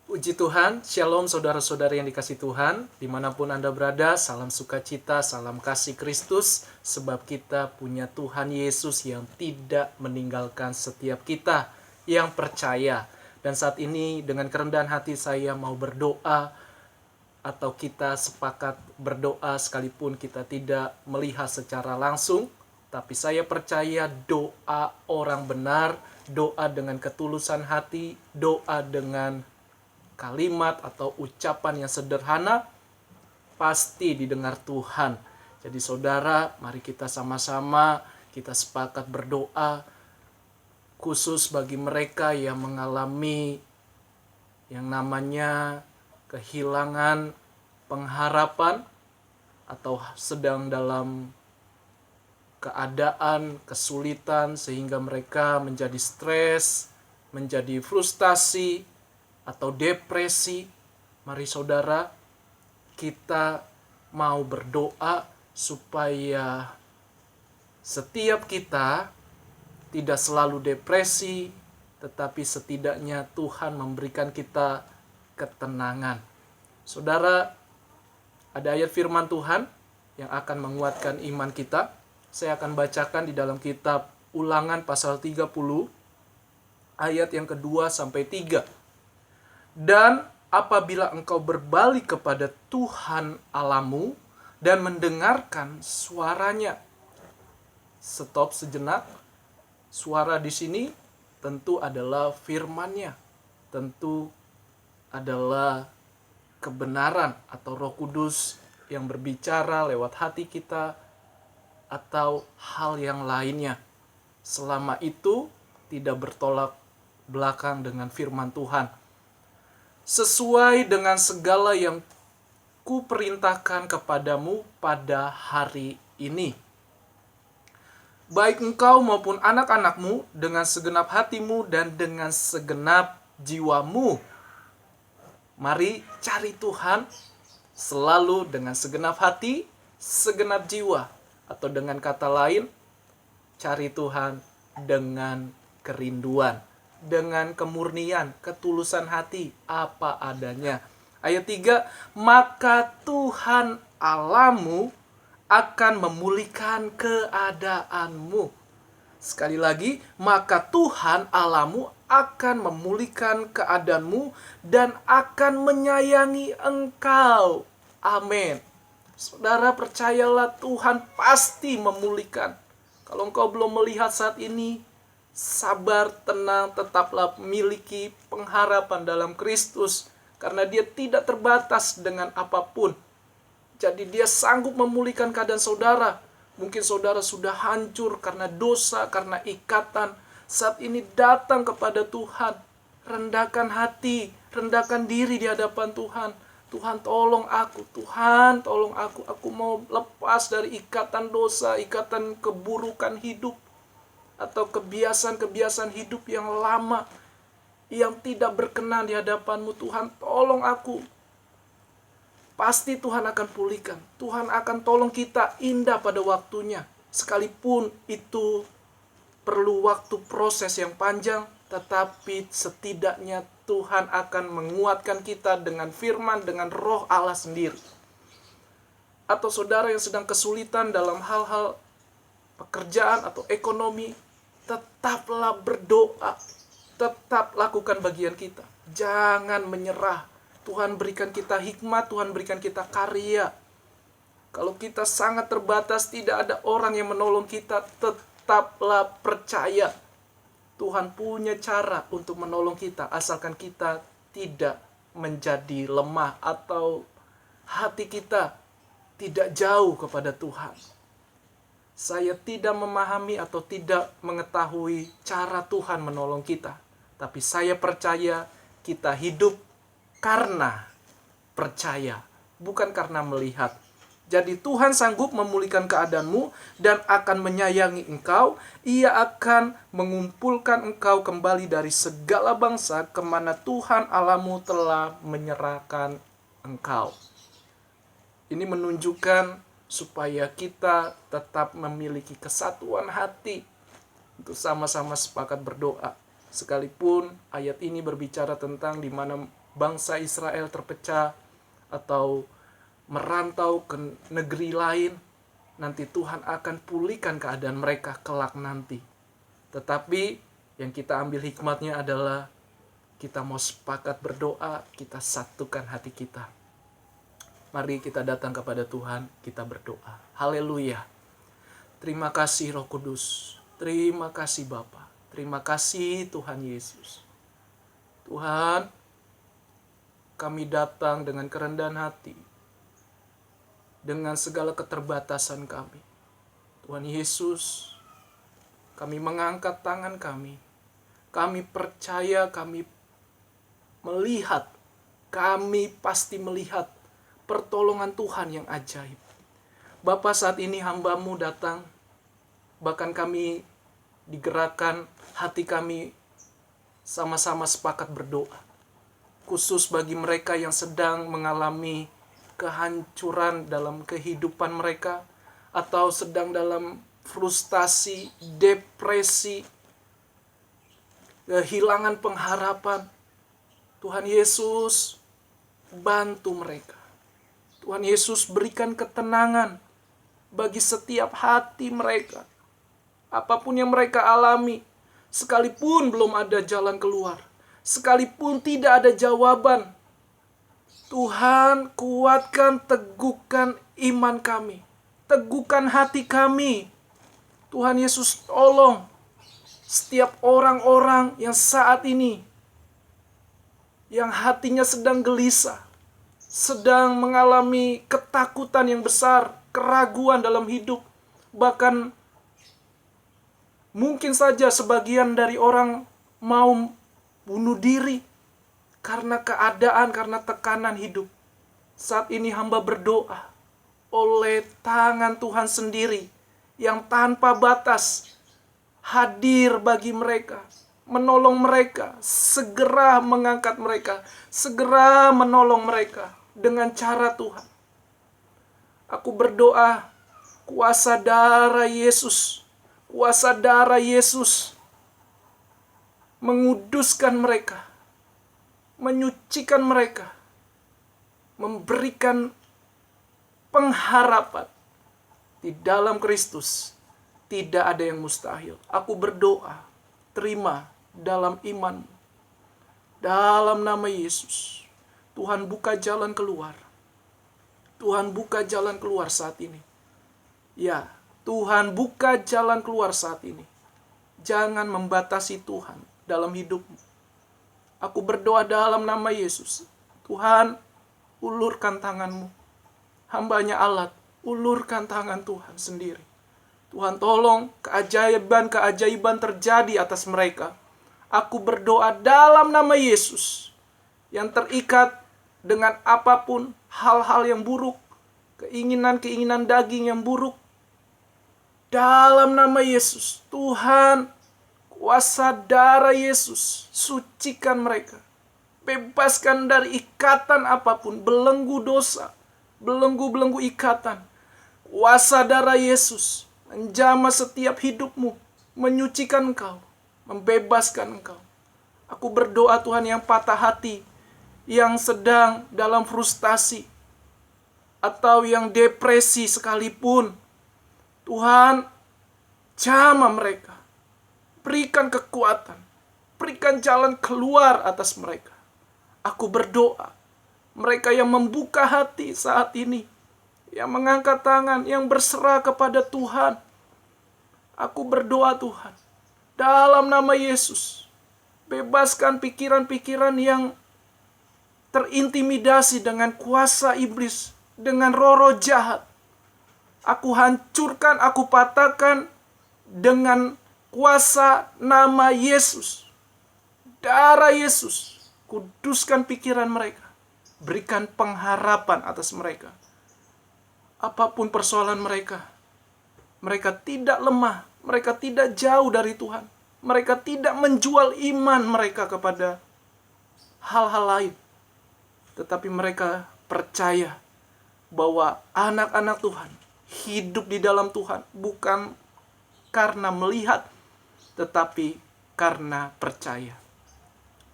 Puji Tuhan, Shalom saudara-saudari yang dikasih Tuhan, dimanapun Anda berada, salam sukacita, salam kasih Kristus, sebab kita punya Tuhan Yesus yang tidak meninggalkan setiap kita yang percaya. Dan saat ini dengan kerendahan hati saya mau berdoa, atau kita sepakat berdoa sekalipun kita tidak melihat secara langsung, tapi saya percaya doa orang benar, doa dengan ketulusan hati, doa dengan kalimat atau ucapan yang sederhana pasti didengar Tuhan. Jadi saudara, mari kita sama-sama kita sepakat berdoa khusus bagi mereka yang mengalami yang namanya kehilangan pengharapan atau sedang dalam keadaan kesulitan sehingga mereka menjadi stres, menjadi frustasi atau depresi. Mari saudara, kita mau berdoa supaya setiap kita tidak selalu depresi, tetapi setidaknya Tuhan memberikan kita ketenangan. Saudara, ada ayat firman Tuhan yang akan menguatkan iman kita. Saya akan bacakan di dalam kitab Ulangan pasal 30 ayat yang kedua sampai 3. Dan apabila engkau berbalik kepada Tuhan Allahmu dan mendengarkan suaranya. Stop sejenak. Suara di sini tentu adalah firman-Nya. Tentu adalah kebenaran atau Roh Kudus yang berbicara lewat hati kita atau hal yang lainnya. Selama itu tidak bertolak belakang dengan firman Tuhan. Sesuai dengan segala yang kuperintahkan kepadamu pada hari ini. Baik engkau maupun anak-anakmu dengan segenap hatimu dan dengan segenap jiwamu. Mari cari Tuhan selalu dengan segenap hati, segenap jiwa. Atau dengan kata lain, cari Tuhan dengan kerinduan, dengan kemurnian, ketulusan hati, apa adanya. Ayat 3, maka Tuhan Allahmu akan memulihkan keadaanmu. Sekali lagi, maka Tuhan Allahmu akan memulihkan keadaanmu dan akan menyayangi engkau. Amin. Saudara, percayalah Tuhan pasti memulihkan. Kalau engkau belum melihat saat ini, sabar, tenang, tetaplah miliki pengharapan dalam Kristus. Karena Dia tidak terbatas dengan apapun. Jadi Dia sanggup memulihkan keadaan saudara. Mungkin saudara sudah hancur karena dosa, karena ikatan. Saat ini datang kepada Tuhan. Rendahkan hati, rendahkan diri di hadapan Tuhan. Tuhan tolong aku, Tuhan tolong aku. Aku mau lepas dari ikatan dosa, ikatan keburukan hidup. Atau kebiasaan-kebiasaan hidup yang lama, yang tidak berkenan di hadapan-Mu. Tuhan tolong aku. Pasti Tuhan akan pulihkan. Tuhan akan tolong kita indah pada waktunya. Sekalipun itu perlu waktu proses yang panjang, tetapi setidaknya Tuhan akan menguatkan kita dengan firman, dengan roh Allah sendiri. Atau saudara yang sedang kesulitan dalam hal-hal pekerjaan atau ekonomi, tetaplah berdoa. Tetap lakukan bagian kita. Jangan menyerah. Tuhan berikan kita hikmat, Tuhan berikan kita karya. Kalau kita sangat terbatas, tidak ada orang yang menolong kita, tetaplah percaya. Tuhan punya cara untuk menolong kita, asalkan kita tidak menjadi lemah atau hati kita tidak jauh kepada Tuhan. Saya tidak memahami atau tidak mengetahui cara Tuhan menolong kita. Tapi saya percaya kita hidup karena percaya, bukan karena melihat. Jadi Tuhan sanggup memulihkan keadaanmu dan akan menyayangi engkau. Ia akan mengumpulkan engkau kembali dari segala bangsa kemana Tuhan Allahmu telah menyerahkan engkau. Ini menunjukkan supaya kita tetap memiliki kesatuan hati untuk sama-sama sepakat berdoa. Sekalipun ayat ini berbicara tentang di mana bangsa Israel terpecah atau merantau ke negeri lain, nanti Tuhan akan pulihkan keadaan mereka kelak nanti. Tetapi yang kita ambil hikmatnya adalah kita mau sepakat berdoa, kita satukan hati kita. Mari kita datang kepada Tuhan, kita berdoa. Haleluya. Terima kasih Roh Kudus. Terima kasih Bapa. Terima kasih Tuhan Yesus. Tuhan, kami datang dengan kerendahan hati, dengan segala keterbatasan kami. Tuhan Yesus, kami mengangkat tangan kami. Kami percaya, kami melihat, kami pasti melihat pertolongan Tuhan yang ajaib. Bapa, saat ini hamba-Mu datang, bahkan kami digerakkan, hati kami sama-sama sepakat berdoa. Khusus bagi mereka yang sedang mengalami kehancuran dalam kehidupan mereka, atau sedang dalam frustasi, depresi, kehilangan pengharapan. Tuhan Yesus, bantu mereka. Tuhan Yesus, berikan ketenangan bagi setiap hati mereka. Apapun yang mereka alami, sekalipun belum ada jalan keluar, sekalipun tidak ada jawaban, Tuhan, kuatkan, teguhkan iman kami, teguhkan hati kami. Tuhan Yesus, tolong setiap orang-orang yang saat ini, yang hatinya sedang gelisah, sedang mengalami ketakutan yang besar, keraguan dalam hidup, bahkan mungkin saja sebagian dari orang mau bunuh diri karena keadaan, karena tekanan hidup. Saat ini hamba berdoa, oleh tangan Tuhan sendiri yang tanpa batas hadir bagi mereka, menolong mereka, segera mengangkat mereka, segera menolong mereka dengan cara Tuhan. Aku berdoa, kuasa darah Yesus, kuasa darah Yesus menguduskan mereka, menyucikan mereka, memberikan pengharapan. Di dalam Kristus tidak ada yang mustahil. Aku berdoa, terima dalam iman. Dalam nama Yesus, Tuhan buka jalan keluar. Tuhan buka jalan keluar saat ini. Ya, Tuhan buka jalan keluar saat ini. Jangan membatasi Tuhan dalam hidupmu. Aku berdoa dalam nama Yesus. Tuhan, ulurkan tangan-Mu. Hambanya alat, ulurkan tangan Tuhan sendiri. Tuhan, tolong keajaiban-keajaiban terjadi atas mereka. Aku berdoa dalam nama Yesus, yang terikat dengan apapun hal-hal yang buruk, keinginan-keinginan daging yang buruk. Dalam nama Yesus, Tuhan, kuasa darah Yesus, sucikan mereka. Bebaskan dari ikatan apapun, belenggu dosa, belenggu-belenggu ikatan. Kuasa darah Yesus menjamah setiap hidupmu, menyucikan engkau, membebaskan engkau. Aku berdoa Tuhan, yang patah hati, yang sedang dalam frustasi, atau yang depresi sekalipun, Tuhan, jamah mereka. Berikan kekuatan, berikan jalan keluar atas mereka. Aku berdoa, mereka yang membuka hati saat ini, yang mengangkat tangan, yang berserah kepada Tuhan. Aku berdoa Tuhan, dalam nama Yesus, bebaskan pikiran-pikiran yang terintimidasi dengan kuasa iblis, dengan roh-roh jahat. Aku hancurkan, aku patahkan dengan kuasa nama Yesus. Darah Yesus, kuduskan pikiran mereka. Berikan pengharapan atas mereka. Apapun persoalan mereka, mereka tidak lemah, mereka tidak jauh dari Tuhan. Mereka tidak menjual iman mereka kepada hal-hal lain. Tetapi mereka percaya bahwa anak-anak Tuhan hidup di dalam Tuhan bukan karena melihat, tetapi karena percaya.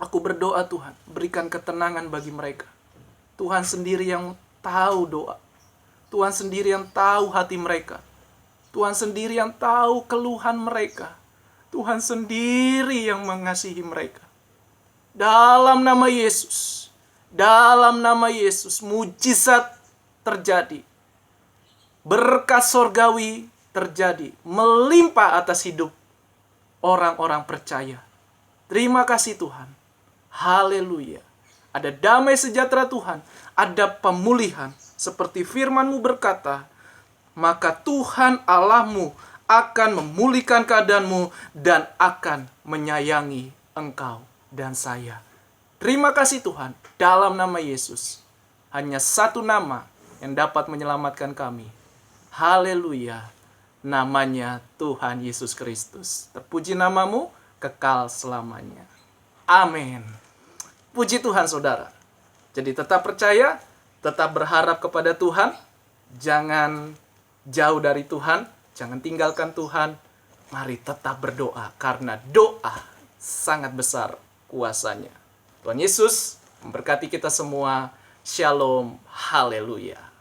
Aku berdoa Tuhan, berikan ketenangan bagi mereka. Tuhan sendiri yang tahu doa. Tuhan sendiri yang tahu hati mereka. Tuhan sendiri yang tahu keluhan mereka. Tuhan sendiri yang mengasihi mereka. Dalam nama Yesus, mujizat terjadi. Berkat sorgawi terjadi, melimpah atas hidup orang-orang percaya. Terima kasih Tuhan. Haleluya. Ada damai sejahtera Tuhan, ada pemulihan. Seperti firman-Mu berkata, maka Tuhan Allahmu akan memulihkan keadaanmu dan akan menyayangi engkau dan saya. Terima kasih Tuhan, dalam nama Yesus. Hanya satu nama yang dapat menyelamatkan kami. Haleluya. Namanya Tuhan Yesus Kristus. Terpuji namamu kekal selamanya. Amin. Puji Tuhan saudara. Jadi tetap percaya, tetap berharap kepada Tuhan. Jangan jauh dari Tuhan, jangan tinggalkan Tuhan. Mari tetap berdoa, karena doa sangat besar kuasanya. Tuhan Yesus memberkati kita semua. Shalom. Haleluya.